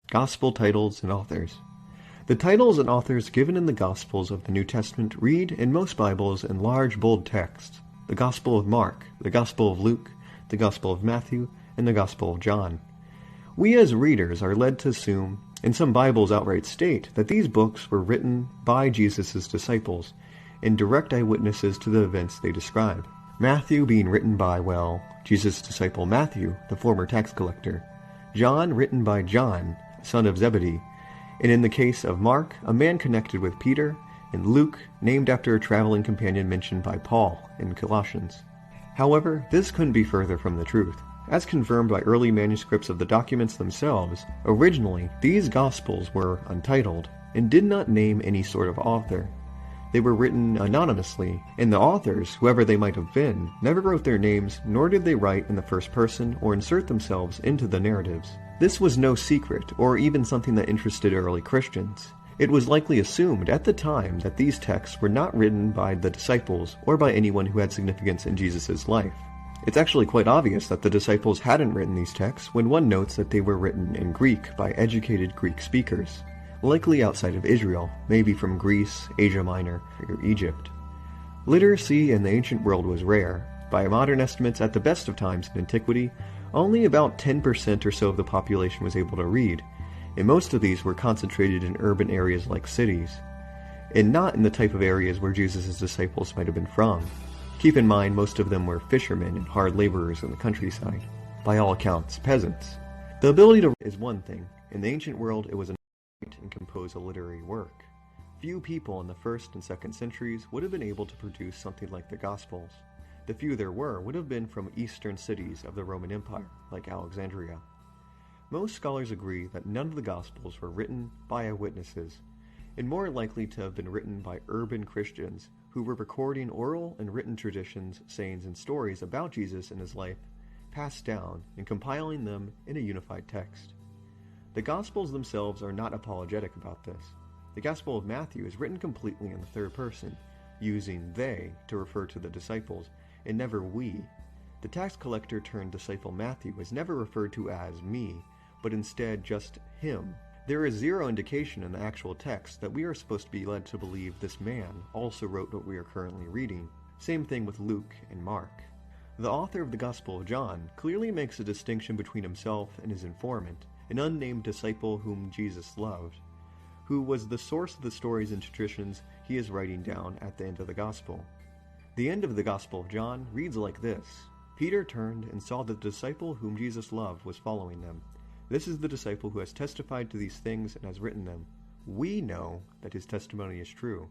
Gospel titles and authors. The titles and authors given in the Gospels of the New Testament read in most Bibles in large, bold text: the Gospel of Mark, the Gospel of Luke, the Gospel of Matthew, and the Gospel of John. We as readers are led to assume, and some Bibles outright state, that these books were written by Jesus' disciples and direct eyewitnesses to the events they describe. Matthew being written by, Jesus' disciple Matthew, the former tax collector. John written by John, son of Zebedee, and in the case of Mark, a man connected with Peter, and Luke, named after a traveling companion mentioned by Paul in Colossians. However, this couldn't be further from the truth. As confirmed by early manuscripts of the documents themselves, originally these Gospels were untitled and did not name any sort of author. They were written anonymously, and the authors, whoever they might have been, never wrote their names, nor did they write in the first person or insert themselves into the narratives. This was no secret, or even something that interested early Christians. It was likely assumed at the time that these texts were not written by the disciples or by anyone who had significance in Jesus' life. It's actually quite obvious that the disciples hadn't written these texts when one notes that they were written in Greek by educated Greek speakers, likely outside of Israel, maybe from Greece, Asia Minor, or Egypt. Literacy in the ancient world was rare. By modern estimates, at the best of times in antiquity, only about 10% or so of the population was able to read, and most of these were concentrated in urban areas like cities, and not in the type of areas where Jesus' disciples might have been from. Keep in mind, most of them were fishermen and hard laborers in the countryside. By all accounts, peasants. The ability to read is one thing. In the ancient world, it was another to write and compose a literary work. Few people in the 1st and 2nd centuries would have been able to produce something like the Gospels. The few there were would have been from eastern cities of the Roman Empire, like Alexandria. Most scholars agree that none of the Gospels were written by eyewitnesses, and more likely to have been written by urban Christians who were recording oral and written traditions, sayings, and stories about Jesus and his life, passed down, and compiling them in a unified text. The Gospels themselves are not apologetic about this. The Gospel of Matthew is written completely in the third person, using they to refer to the disciples, and never we. The tax collector turned disciple Matthew is never referred to as me, but instead just him. There is zero indication in the actual text that we are supposed to be led to believe this man also wrote what we are currently reading. Same thing with Luke and Mark. The author of the Gospel of John clearly makes a distinction between himself and his informant, an unnamed disciple whom Jesus loved, who was the source of the stories and traditions he is writing down at the end of the Gospel. The end of the Gospel of John reads like this: Peter turned and saw that the disciple whom Jesus loved was following them. This is the disciple who has testified to these things and has written them. We know that his testimony is true.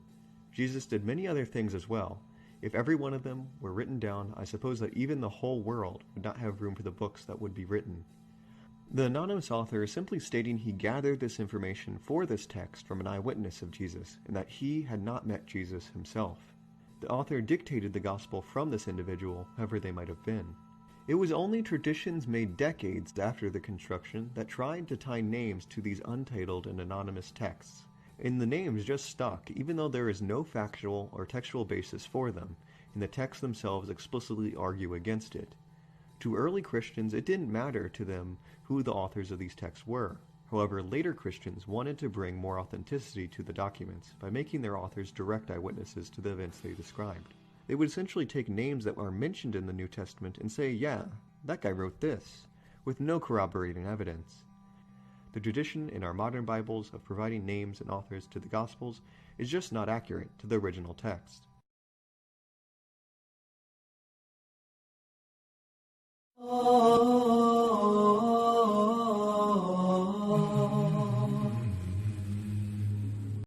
Jesus did many other things as well. If every one of them were written down, I suppose that even the whole world would not have room for the books that would be written. The anonymous author is simply stating he gathered this information for this text from an eyewitness of Jesus, and that he had not met Jesus himself. The author dictated the gospel from this individual, whoever they might have been. It was only traditions made decades after the construction that tried to tie names to these untitled and anonymous texts, and the names just stuck even though there is no factual or textual basis for them, and the texts themselves explicitly argue against it. To early Christians, it didn't matter to them who the authors of these texts were. However, later Christians wanted to bring more authenticity to the documents by making their authors direct eyewitnesses to the events they described. They would essentially take names that are mentioned in the New Testament and say, yeah, that guy wrote this, with no corroborating evidence. The tradition in our modern Bibles of providing names and authors to the Gospels is just not accurate to the original text. Oh.